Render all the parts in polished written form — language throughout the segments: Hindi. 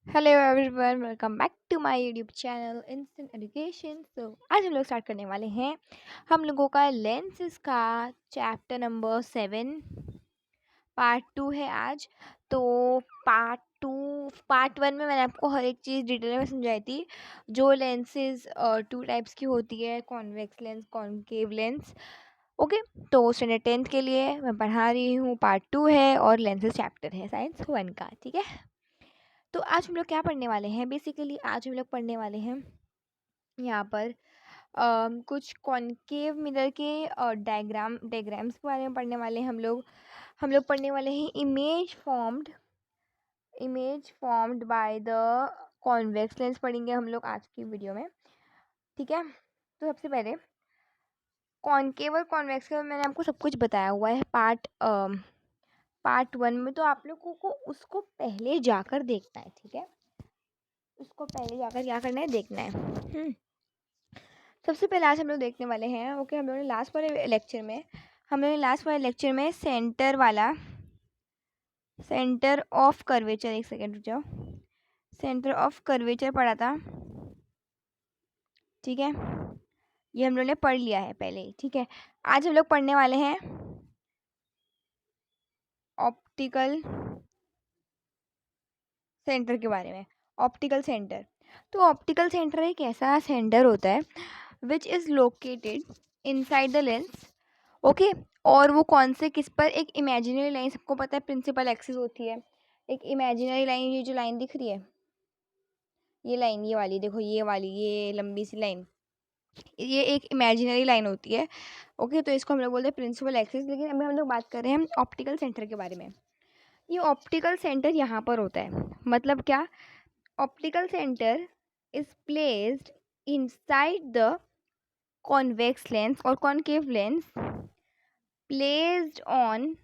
Hello everyone, welcome back to my YouTube channel instant education. आज हम लोग स्टार्ट करने वाले हैं हम लोगों का लेंसेज का चैप्टर नंबर 7। पार्ट 2 है आज। तो पार्ट 1 में मैंने आपको हर एक चीज़ डिटेल में समझाई थी। जो लेंसेज 2 टाइप्स की होती है, convex lens, concave lens. Okay. तो स्टैंडर्ड 10th के लिए मैं पढ़ा रही हूँ। पार्ट 2 है और लेंसेज चैप्टर है साइंस 1 का। ठीक है। तो आज हम लोग क्या पढ़ने वाले हैं? बेसिकली आज हम लोग पढ़ने वाले हैं यहाँ पर कुछ कॉनकेव मिरर के डायग्राम्स के बारे में पढ़ने वाले हैं हम लोग पढ़ने वाले हैं image formed by the convex lens पढ़ेंगे हम लोग आज की वीडियो में। ठीक है। तो सबसे पहले कॉनकेव और कॉन्वेक्स का मैंने आपको सब कुछ बताया हुआ है पार्ट 1 में। तो आप लोगों को उसको पहले जाकर देखना है। ठीक है। उसको पहले जाकर क्या करना है, देखना है। सबसे पहले आज हम लोग देखने वाले हैं। ओके। हम लोगों ने लास्ट वाले लेक्चर में सेंटर ऑफ कर्वेचर, एक सेकेंड रुक जाओ, सेंटर ऑफ कर्वेचर पढ़ा था। ठीक है। ये हम लोग ने पढ़ लिया है पहले ही। ठीक है। आज हम लोग पढ़ने वाले हैं ऑप्टिकल सेंटर के बारे में। ऑप्टिकल सेंटर, तो ऑप्टिकल सेंटर एक ऐसा सेंटर होता है which is located inside the lens. Okay. और वो कौन से किस पर, एक इमेजिनरी लाइन, सबको पता है प्रिंसिपल एक्सिस होती है। एक इमेजिनरी लाइन, ये जो लाइन दिख रही है, ये लाइन, ये वाली देखो, ये वाली, ये लंबी सी लाइन, ये एक इमेजिनरी लाइन होती है। ओके। तो इसको हम लोग बोलते हैं प्रिंसिपल एक्सिस। लेकिन अभी हम लोग बात कर रहे हैं ऑप्टिकल सेंटर के बारे में। ये ऑप्टिकल सेंटर यहाँ पर होता है। मतलब क्या? Optical centre is placed inside the convex lens और concave lens, placed on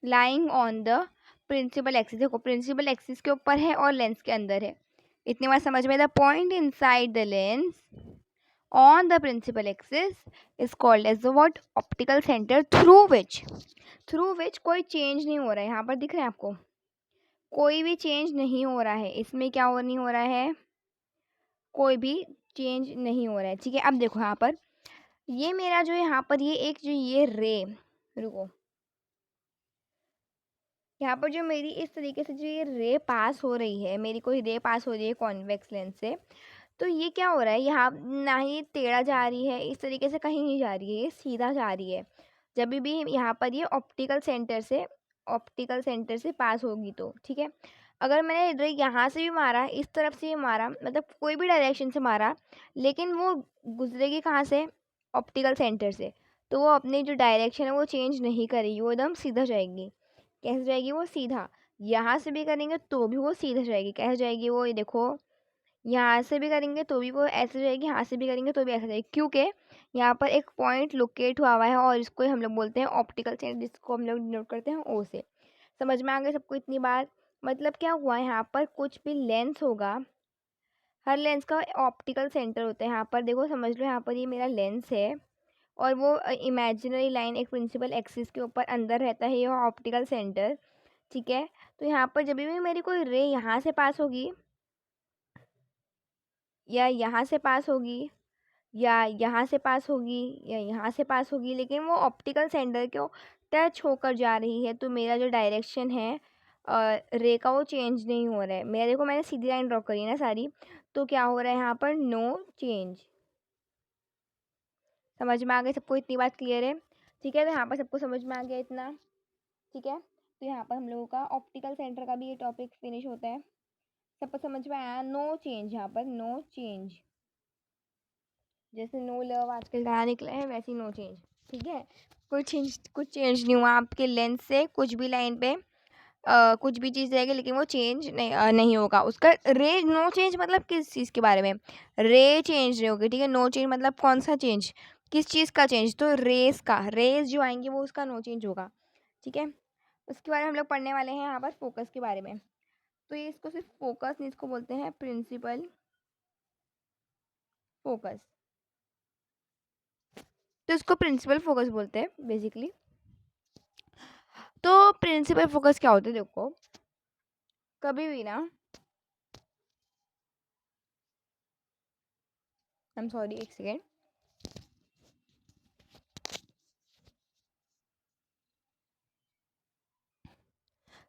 lying on the principal axis. देखो, प्रिंसिपल एक्सिस के ऊपर है और लेंस के अंदर है। इतनी बार समझ में? The point inside the lens on the principal axis is called as the what? Optical centre, through which कोई चेंज नहीं हो रहा है। यहाँ पर दिख रहा है आपको, कोई भी चेंज नहीं हो रहा है। इसमें क्या नहीं हो रहा है? कोई भी चेंज नहीं हो रहा है। ठीक है। अब देखो यहाँ पर, ये मेरा जो यहाँ पर ये रे, रुको, यहाँ पर जो मेरी इस तरीके से जो ये रे पास हो रही है, मेरी कोई रे पास हो रही है कॉन्वेक्स लेंस से, तो ये क्या हो रहा है, यहाँ ना ही टेढ़ा जा रही है, इस तरीके से कहीं नहीं जा रही है, ये सीधा जा रही है। जब भी यहाँ पर ये ऑप्टिकल सेंटर से पास होगी तो ठीक है। अगर मैंने रे यहाँ से भी मारा, इस तरफ से भी मारा, मतलब कोई भी डायरेक्शन से मारा, लेकिन वो गुजरेगी कहाँ से? ऑप्टिकल सेंटर से। तो वो अपनी जो डायरेक्शन है वो चेंज नहीं करेगी, वो एकदम सीधा जाएगी। कैसे जाएगी? वो सीधा। यहाँ से भी करेंगे तो भी वो सीधा जाएगी। कैसे जाएगी वो? ये देखो, यहाँ से भी करेंगे तो भी वो ऐसे जाएगी, यहाँ से भी करेंगे तो भी ऐसे जाएगी, क्योंकि यहाँ पर एक पॉइंट लोकेट हुआ है और इसको हम लोग बोलते हैं ऑप्टिकल सेंटर, जिसको हम लोग डिनोट करते हैं ओ से। समझ में आ गया सबको इतनी बात? मतलब क्या हुआ, यहाँ पर कुछ भी लेंस होगा, हर लेंस का ऑप्टिकल सेंटर होता है। यहाँ पर देखो, समझ लो, यहाँ पर ये मेरा लेंस है और वो इमेजिनरी लाइन एक प्रिंसिपल एक्सिस के ऊपर अंदर रहता है, ये ऑप्टिकल सेंटर। ठीक है। तो यहाँ पर जब भी मेरी कोई रे यहाँ से पास होगी, या यहाँ से पास होगी, या यहाँ से पास होगी, या यहाँ से पास होगी, लेकिन वो ऑप्टिकल सेंटर को टच होकर जा रही है, तो मेरा जो डायरेक्शन है रे का, वो चेंज नहीं हो रहा है। मेरा देखो, मैंने सीधी लाइन ड्रॉ करी है ना सारी, तो क्या हो रहा है यहाँ पर? No change. समझ में आ गई सबको? इतनी बात क्लियर है? ठीक है। तो यहाँ पर सबको समझ में आ गया इतना? ठीक है। तो यहाँ पर हम लोगों का ऑप्टिकल सेंटर का भी ये टॉपिक फिनिश होता है। सबको समझ में आया? नो चेंज, यहाँ पर नो चेंज, जैसे नो लव आजकल गाना निकला है, वैसे ही नो चेंज। ठीक है। कुछ चेंज नहीं हुआ आपके लेंस से, कुछ भी लाइन पे कुछ भी चीज़ रहेगी, लेकिन वो चेंज नहीं होगा उसका। रे नो चेंज मतलब किस चीज़ के बारे में? रे चेंज नहीं होगी। ठीक है। नो चेंज मतलब कौन सा चेंज? किस चीज़ का चेंज? तो रेस जो आएंगे वो उसका नो चेंज होगा। ठीक है। उसके बारे में हम लोग पढ़ने वाले हैं यहाँ पर फोकस के बारे में। तो ये इसको सिर्फ फोकस नहीं, इसको बोलते हैं प्रिंसिपल फोकस। तो इसको प्रिंसिपल फोकस बोलते हैं बेसिकली। तो प्रिंसिपल फोकस क्या होता है? देखो, कभी भी ना आई एम सॉरी, एक सेकेंड।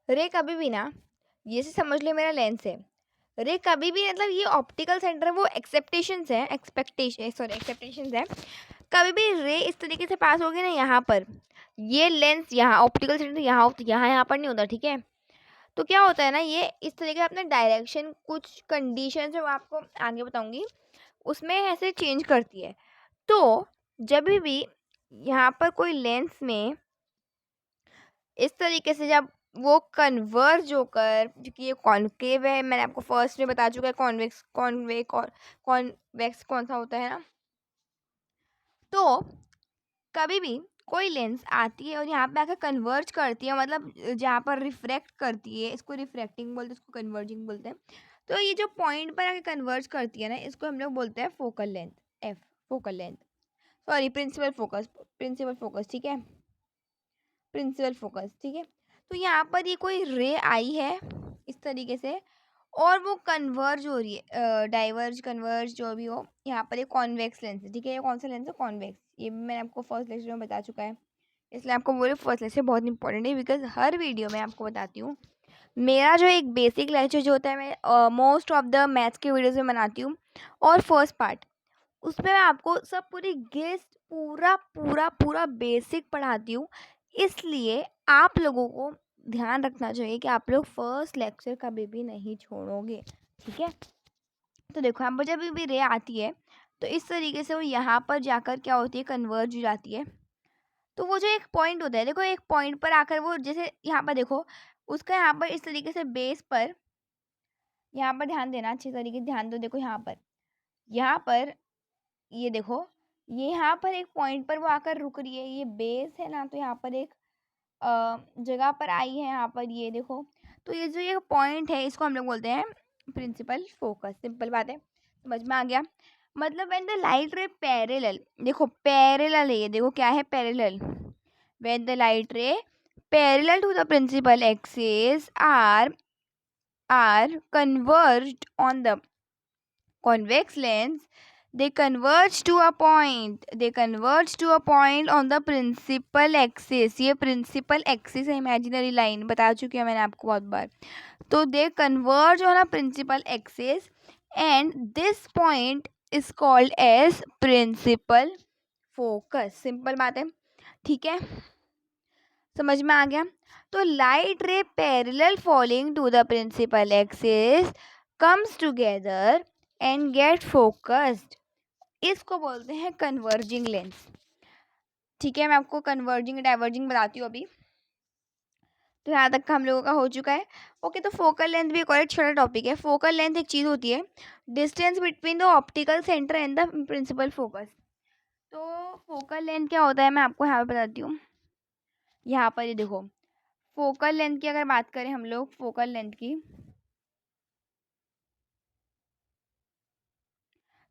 रे कभी भी ना, ये से समझ ले मेरा लेंस है। रे कभी भी मतलब ये ऑप्टिकल सेंटर वो एक्सेप्टेशंस है, एक्सेप्टेशंस है। कभी भी रे इस तरीके से पास होगी ना यहाँ पर, ये लेंस यहाँ ऑप्टिकल सेंटर यहाँ होता, यहाँ पर नहीं होता, ठीक है। तो क्या होता है ना, ये इस तरीके से अपने डायरेक्शन, कुछ कंडीशन है वो आपको आगे बताऊंगी, उसमें ऐसे चेंज करती है। तो जब भी यहाँ पर कोई लेंस में इस तरीके से जब वो कन्वर्ज होकर, क्योंकि ये कॉन्केव है, मैंने आपको फर्स्ट में बता चुका है कॉन्वेक्स कॉन्वेक्स कौन सा होता है ना। तो कभी भी कोई लेंस आती है और यहाँ पे आकर कन्वर्ज करती है, मतलब जहाँ पर रिफ्रैक्ट करती है, इसको रिफ्रैक्टिंग बोलते हैं, इसको कन्वर्जिंग बोलते हैं। तो ये जो पॉइंट पर आके कन्वर्ज करती है ना, इसको हम लोग बोलते हैं focal length, F, focal length, sorry principal focus, ठीक है, प्रिंसिपल फोकस, ठीक है। तो यहाँ पर ये कोई रे आई है इस तरीके से, और वो कन्वर्ज हो रही है, डाइवर्ज कन्वर्ज जो भी हो, यहाँ पर एक कॉन्वेक्स लेंस है, ठीक है। ये कौन सा लेंस है? कॉन्वेक्स। ये भी मैंने आपको फर्स्ट लेक्चर में बता चुका है, इसलिए आपको बोले फर्स्ट लेक्चर बहुत इंपॉर्टेंट है, बिकॉज हर वीडियो में आपको बताती हूँ। मेरा जो एक बेसिक लेक्चर जो होता है, मैं मोस्ट ऑफ द मैथ्स के वीडियोज़ में बनाती हूँ, और फर्स्ट पार्ट उसमें मैं आपको सब पूरी गेस्ट पूरा पूरा पूरा बेसिक पढ़ाती हूँ। इसलिए आप लोगों को ध्यान रखना चाहिए कि आप लोग फर्स्ट लेक्चर कभी भी नहीं छोड़ोगे, ठीक है। तो देखो, हम जब भी रे आती है तो इस तरीके से वो यहाँ पर जाकर क्या होती है, कन्वर्ज हो जाती है। तो वो जो एक पॉइंट होता है, देखो एक पॉइंट पर आकर वो, जैसे यहाँ पर देखो, उसका यहाँ पर इस तरीके से बेस पर, यहाँ पर ध्यान देना, अच्छी तरीके से ध्यान दो। देखो यहाँ पर ये देखो, ये यहाँ पर एक पॉइंट पर वो आकर रुक रही है, ये बेस है ना, तो यहाँ पर एक जगह पर आई है, यहाँ पर ये देखो। तो ये जो ये पॉइंट है, इसको हम लोग बोलते हैं प्रिंसिपल फोकस। सिंपल बात है, समझ में आ गया। मतलब when the light ray parallel, देखो पैरेलल है ये, देखो क्या है, parallel. When the light ray parallel to the principal axis are converged on the convex lens, they converge to a point, on the principal axis। ये principal axis है, imaginary line बता चुकी है मैंने आपको बहुत बार। तो they converge on a principal axis and this point is called as principal focus। Simple बात है, ठीक है, समझ में आ गया। तो light ray parallel falling to the principal axis comes together and get focused, इसको बोलते हैं कन्वर्जिंग लेंस, ठीक है। मैं आपको कन्वर्जिंग डाइवर्जिंग बताती हूँ अभी। तो यहाँ तक का हम लोगों का हो चुका है, ओके। तो फोकल लेंथ भी एक और छोटा टॉपिक है। फोकल लेंथ एक चीज़ होती है, distance between the optical centre and the principal focus. तो फोकल लेंथ क्या होता है, मैं आपको यहाँ पर बताती हूँ। यहाँ पर ये देखो, फोकल लेंथ की अगर बात करें हम लोग, फोकल लेंथ की,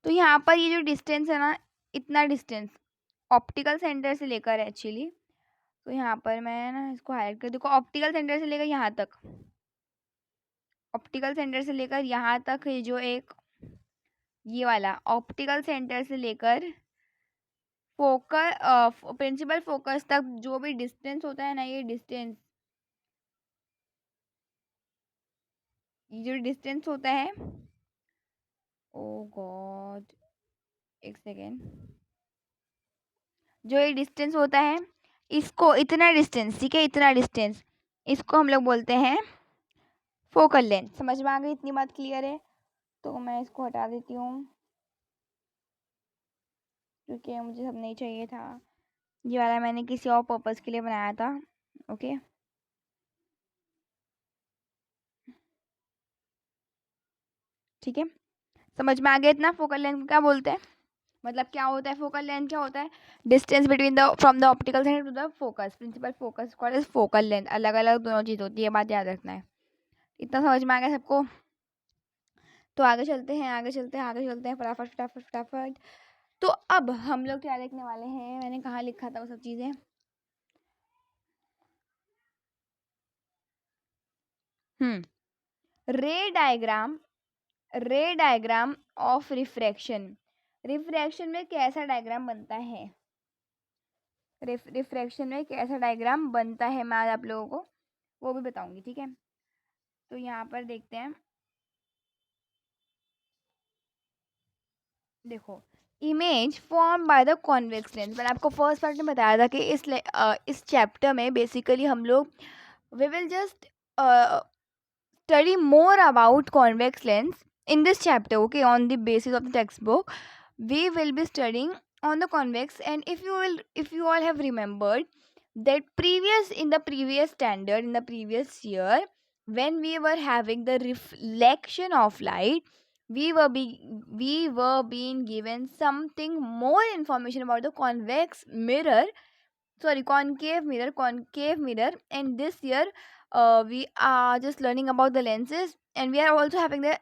तो यहाँ पर ये जो डिस्टेंस है ना, इतना डिस्टेंस ऑप्टिकल सेंटर से लेकर एक्चुअली, तो यहाँ पर मैं ना इसको हाईलाइट कर, देखो ऑप्टिकल सेंटर से लेकर यहाँ तक, ऑप्टिकल सेंटर से लेकर यहाँ तक, ये जो एक ये वाला ऑप्टिकल सेंटर से लेकर फोकल प्रिंसिपल फोकस तक जो भी डिस्टेंस होता है ना, ये डिस्टेंस, ये जो डिस्टेंस होता है, ओ गॉड, एक सेकेंड, जो ये डिस्टेंस होता है, इसको, इतना डिस्टेंस, ठीक है, इतना डिस्टेंस, इसको हम लोग बोलते हैं फोकल लेंथ। समझ में आ गई, इतनी बात क्लियर है। तो मैं इसको हटा देती हूँ क्योंकि मुझे सब नहीं चाहिए था, ये वाला मैंने किसी और पर्पज़ के लिए बनाया था, ओके। ठीक है, समझ में आ गया इतना। फोकल लेंथ क्या बोलते हैं, मतलब क्या होता है फोकल लेंथ, क्या होता है, distance between the from the optical centre to the focus, principal focus called as focal length. अलग अलग दोनों चीज़ होती है, बात याद रखना है। इतना समझ में आ गया सबको? तो आगे चलते हैं, फटाफट फटाफट फटाफट। तो अब हम लोग क्या देखने वाले हैं, मैंने कहाँ लिखा था वो सब चीज़ें, रे डायग्राम, रे डायग्राम ऑफ रिफ्रैक्शन। रिफ्रैक्शन में कैसा डायग्राम बनता है, रिफ्रैक्शन में कैसा डायग्राम बनता है मैं आज आप लोगों को वो भी बताऊंगी, ठीक है। तो यहाँ पर देखते हैं, देखो, image form by the convex lens. मैंने आपको फर्स्ट पार्ट में बताया था कि इस चैप्टर में बेसिकली हम लोग we will just study more about convex lens in this chapter, okay, on the basis of the textbook. We will be studying on the convex, and if you all have remembered that in the previous standard, in the previous year, when we were having the reflection of light, we were being given something more information about the concave mirror, and this year we are just learning about the lenses, and we are also having the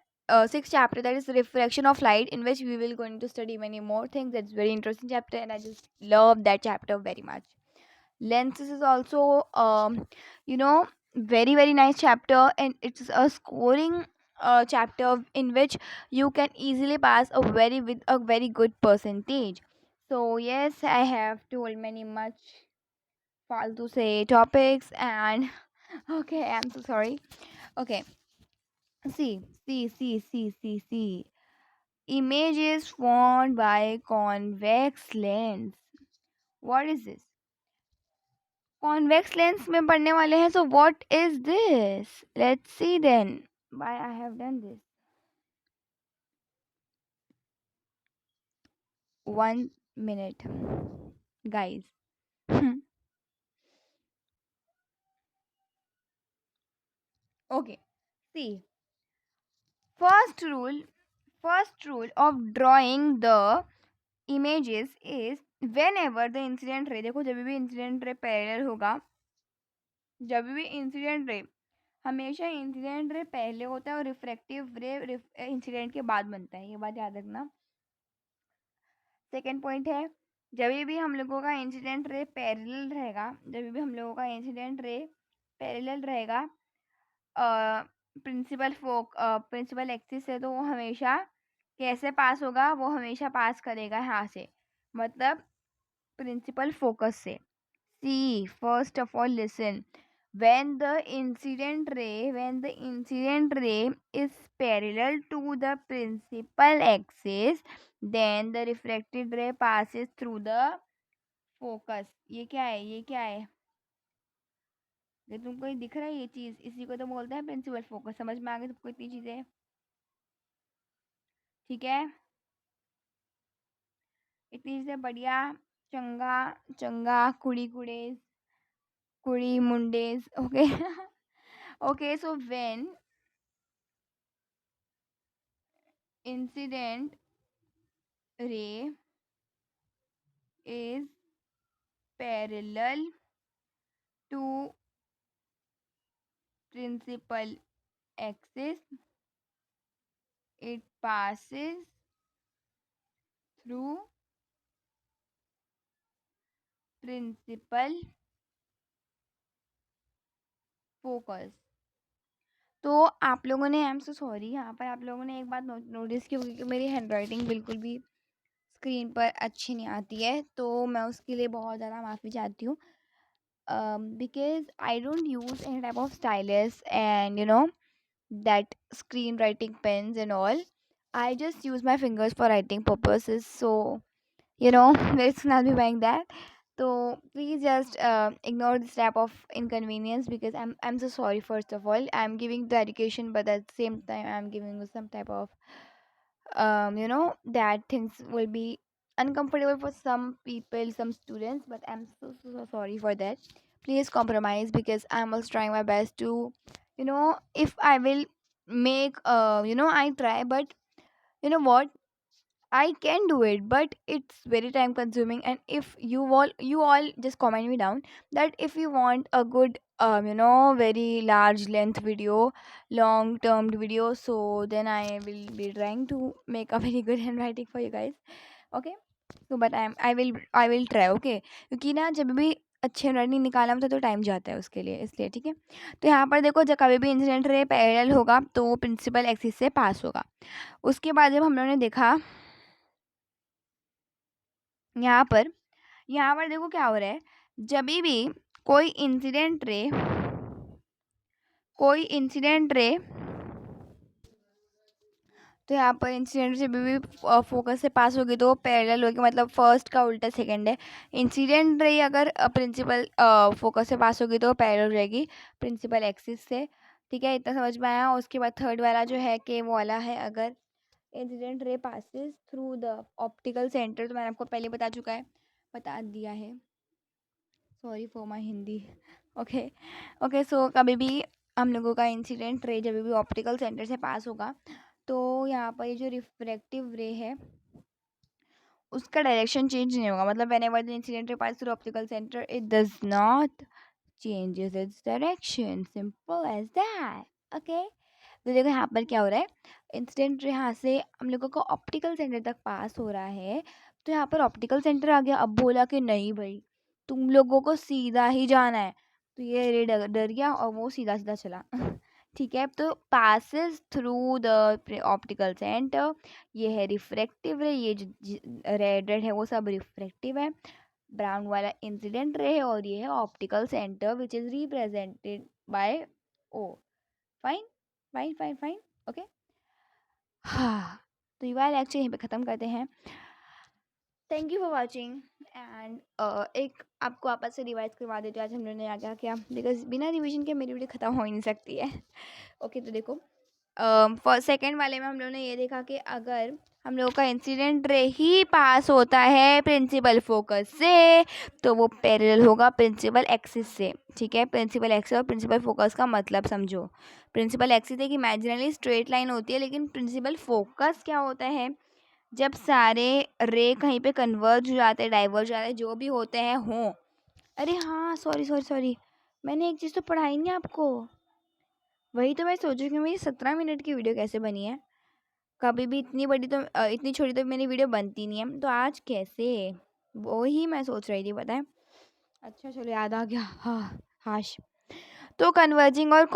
sixth chapter, that is refraction of light, in which we will going to study many more things. That's very interesting chapter, and I just love that chapter very much. Lenses is also very very nice chapter, and it's a scoring chapter in which you can easily pass with a very good percentage. So yes, I have told many much faltu say topics, and okay, I'm so sorry. Okay, see, image is formed by convex lens. What is this? Convex lens में पढ़ने वाले हैं, so what is this? Let's see then why I have done this. 1 minute, guys. Okay, see, first rule of drawing the images is whenever the incident ray, देखो जब भी इंसिडेंट रे पैरेलल होगा, जब भी इंसिडेंट रे, हमेशा इंसिडेंट रे पहले होता है और रिफ्रैक्टिव रे इंसिडेंट के बाद बनता है, ये बात याद रखना। सेकेंड पॉइंट है, जब भी हम लोगों का इंसिडेंट रे पैरेलल रहेगा, जब भी हम लोगों का इंसिडेंट रे पैरेलल रहेगा प्रिंसिपल एक्सिस से, तो वो हमेशा कैसे पास होगा, वो हमेशा पास करेगा यहाँ से, मतलब प्रिंसिपल फोकस से। See first of all listen, when the incident ray is parallel to the principal axis, then the refracted ray passes through the focus. ये क्या है, ये क्या है, ये तुमको दिख रहा है ये चीज, इसी को तो बोलते हैं प्रिंसिपल फोकस। समझ में आ गई सबको इतनी चीजें, ठीक है, इतनी चीजें बढ़िया, चंगा चंगा, कुड़ी कुड़ेज, कुड़ी मुंडेज, okay. Okay, so when incident ray is parallel to principal axis, it passes through principal focus। तो आप लोगों ने, आई एम सो सॉरी, यहाँ पर आप लोगों ने एक बात नोटिस की होगी कि मेरी हैंड राइटिंग बिल्कुल भी स्क्रीन पर अच्छी नहीं आती है, तो मैं उसके लिए बहुत ज़्यादा माफ़ी चाहती हूँ, because I don't use any type of stylus and that screen writing pens and all. I just use my fingers for writing purposes, so let's not be buying that. So please just ignore this type of inconvenience, because I'm so sorry. First of all, I'm giving dedication, but at the same time I'm giving you some type of that things will be uncomfortable for some people, some students, but I'm so sorry for that. Please compromise, because I'm also trying my best to if I will make I try, but you know what, I can do it, but it's very time consuming. And if you all just comment me down that if you want a good very large length video, long term video, so then I will be trying to make a very good handwriting for you guys, okay? So but I will try, okay? क्योंकि ना जब भी अच्छे हैंडराइटिंग निकालना होता है तो टाइम जाता है उसके लिए, इसलिए ठीक है। तो यहाँ पर देखो, जब कभी भी इंसिडेंट रे पैरेलल होगा तो वो प्रिंसिपल एक्सिस से पास होगा। उसके बाद जब हम लोगों ने देखा यहाँ पर देखो क्या हो रहा है, जब भी कोई इंसिडेंट रे तो यहाँ पर इंसिडेंट से भी फोकस से पास होगी तो वो पैरेलल होगी, मतलब फर्स्ट का उल्टा सेकंड है। इंसिडेंट रे अगर प्रिंसिपल फोकस से पास होगी तो वो पैरेलल रहेगी प्रिंसिपल एक्सिस से। ठीक है, इतना समझ में आया। उसके बाद थर्ड वाला जो है कि वो वाला है, अगर incident ray passes through the optical centre, तो मैंने आपको पहले बता दिया है, sorry for my Hindi. Okay okay, so कभी भी हम लोगों का इंसिडेंट रे जब भी ऑप्टिकल सेंटर से पास होगा तो यहाँ पर ये जो रिफ्रैक्टिव रे है उसका डायरेक्शन चेंज नहीं होगा, मतलब when ever the incident ray pass through optical centre it does not changes its direction, simple as that. Okay, तो देखो यहाँ पर क्या हो रहा है, इंसिडेंट रे यहाँ से हम लोगों को ऑप्टिकल सेंटर तक पास हो रहा है, तो यहाँ पर ऑप्टिकल सेंटर आ गया। अब बोला कि नहीं भाई तुम लोगों को सीधा ही जाना है, तो ये रे डर गया और वो सीधा सीधा चला। ठीक है, तो passes through the optical centre, ये है रिफ्रैक्टिव रे, ये जो रेड रेड है वो सब रिफ्रैक्टिव है, ब्राउन वाला इंसिडेंट रे है, और ये है optical centre which is represented by O. Fine fine fine fine, okay. हाँ, तो ये वाला लेक्चर यहीं पे ख़त्म करते हैं। Thank you for watching and एक आपको आपस से रिवाइज करवा देते आज हम लोगों ने क्या क्या, बिकॉज बिना रिविजन के मेरी वीडियो ख़त्म हो ही नहीं सकती है। ओके, तो देखो फर्स्ट सेकेंड वाले में हम लोगों ने ये देखा कि अगर हम लोगों का इंसिडेंट रे ही पास होता है प्रिंसिपल फोकस से तो वो पैरेलल होगा प्रिंसिपल एक्सिस से। ठीक है, प्रिंसिपल एक्सिस और प्रिंसिपल फोकस का मतलब समझो। प्रिंसिपल एक्सिस एक इमेजिनरी स्ट्रेट लाइन होती है, लेकिन प्रिंसिपल फोकस क्या होता है, जब सारे रे कहीं पे कन्वर्ज हो जाते हैं, डाइवर्ज हो जाते हैं, जो भी होते हैं हों। अरे हाँ, सॉरी सॉरी सॉरी, मैंने एक चीज़ तो पढ़ाई नहीं आपको, वही तो मैं सोचूं कि मेरी 17 मिनट की वीडियो कैसे बनी है। कभी भी इतनी बड़ी तो इतनी छोटी तो मेरी वीडियो बनती नहीं है, तो आज कैसे, वो ही मैं सोच रही थी, पता है। अच्छा चलो याद आ गया, हाँ हाश। तो कन्वर्जिंग और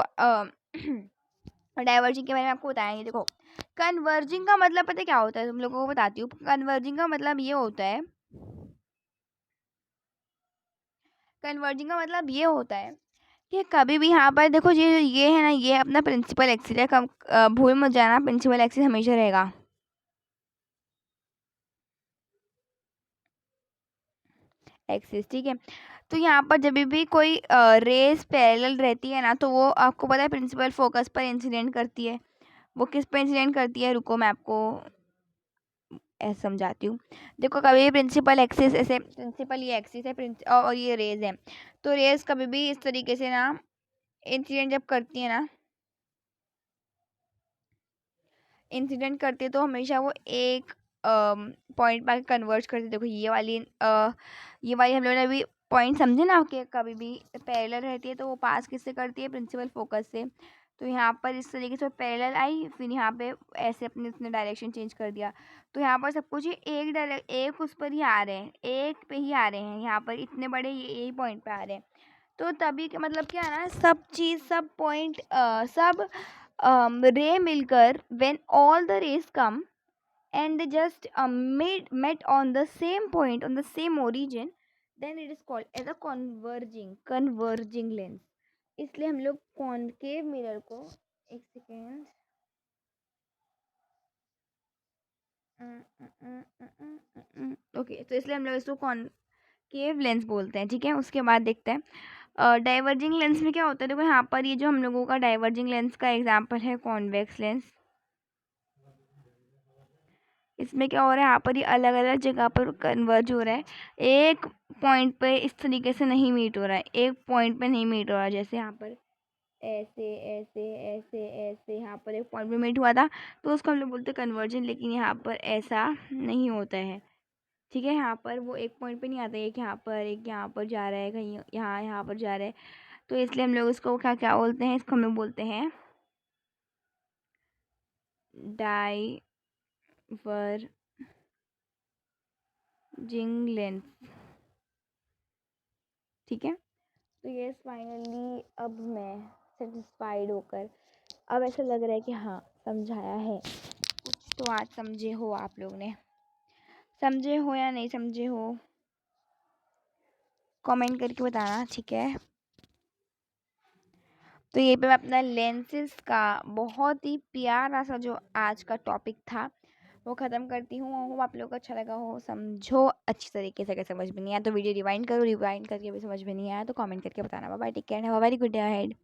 डाइवर्जिंग के बारे में आपको बताएंगे। देखो, कन्वर्जिंग का मतलब पता है क्या होता है, तुम लोगों को बताती हूँ। कन्वर्जिंग का मतलब ये होता है, कन्वर्जिंग का मतलब ये होता है कि कभी भी यहाँ पर देखो, ये है ना, ये अपना प्रिंसिपल एक्सिस है, कम भूल मत जाना, प्रिंसिपल एक्सिस हमेशा रहेगा एक्सिस। ठीक है, तो यहाँ पर जब भी कोई रेस पैरेलल रहती है ना, तो वो आपको पता है प्रिंसिपल फोकस पर इंसिडेंट करती है। वो किस पे इंसिडेंट करती है, रुको मैं आपको ऐसे समझाती हूँ। देखो, कभी भी प्रिंसिपल एक्सिस, ऐसे प्रिंसिपल ये एक्सिस है और ये रेज है, तो रेज कभी भी इस तरीके से ना इंसिडेंट जब करती है ना, इंसिडेंट करती है तो हमेशा वो एक पॉइंट पर कन्वर्ज करती है। देखो ये वाली हम लोगों ने अभी पॉइंट समझे ना, कि कभी भी पैरेलल रहती है तो वो पास किससे करती है, प्रिंसिपल फोकस से। तो यहाँ पर इस तरीके से पैरेलल आई, फिर यहाँ पे ऐसे अपने उसने डायरेक्शन चेंज कर दिया। तो यहाँ पर सब कुछ ये एक उस पर ही आ रहे हैं, एक पे ही आ रहे हैं, यहाँ पर इतने बड़े ये यही पॉइंट पे आ रहे हैं। तो तभी के मतलब क्या है ना, सब चीज़, सब पॉइंट, सब रे मिलकर, when all the rays come and they just met on the same point, on the same origin, then it is called as a converging lens। इसलिए हम लोग कॉनकेव मिरर को, एक सेकेंड, ओके, तो इसलिए हम लोग इसको कॉनकेव लेंस बोलते हैं। ठीक है, उसके बाद देखते हैं डाइवर्जिंग लेंस में क्या होता है। देखो यहाँ पर ये जो हम लोगों का डाइवर्जिंग लेंस का एग्जांपल है कॉन्वेक्स लेंस। इसमें क्या हो रहा है, यहाँ पर ये अलग अलग जगह पर कन्वर्ज हो रहा है, एक पॉइंट पे इस तरीके से नहीं मीट हो रहा है, एक पॉइंट पे नहीं मीट हो रहा है। जैसे यहाँ पर ऐसे ऐसे ऐसे ऐसे यहाँ पर एक पॉइंट पे मीट हुआ था, तो उसको हम लोग बोलते हैं कन्वर्जन, लेकिन यहाँ पर ऐसा नहीं होता है। ठीक है, यहाँ पर वो एक पॉइंट पे नहीं आता, एक यहाँ पर जा रहा है, कहीं यहाँ पर जा रहा है, तो इसलिए हम लोग इसको क्या क्या बोलते हैं, इसको हम लोग बोलते हैं डाइवर्जिंग लेंस। ठीक है, तो ये फाइनली अब मैं सेटिस्फाइड होकर, अब ऐसा लग रहा है कि हाँ समझाया है कुछ, तो आज समझे हो आप लोग ने। समझे हो या नहीं समझे हो कमेंट करके बताना, ठीक है। तो ये पे मैं अपना लेंसेज का बहुत ही प्यारा सा जो आज का टॉपिक था वो ख़त्म करती हूँ। होप आप लोगों को अच्छा लगा हो। समझो अच्छी तरीके से, अगर समझ में नहीं आया तो वीडियो रिवाइंड करो, रिवाइंड करके भी समझ में नहीं आया तो कमेंट करके बताना। Bye bye, take care, have a very good day ahead.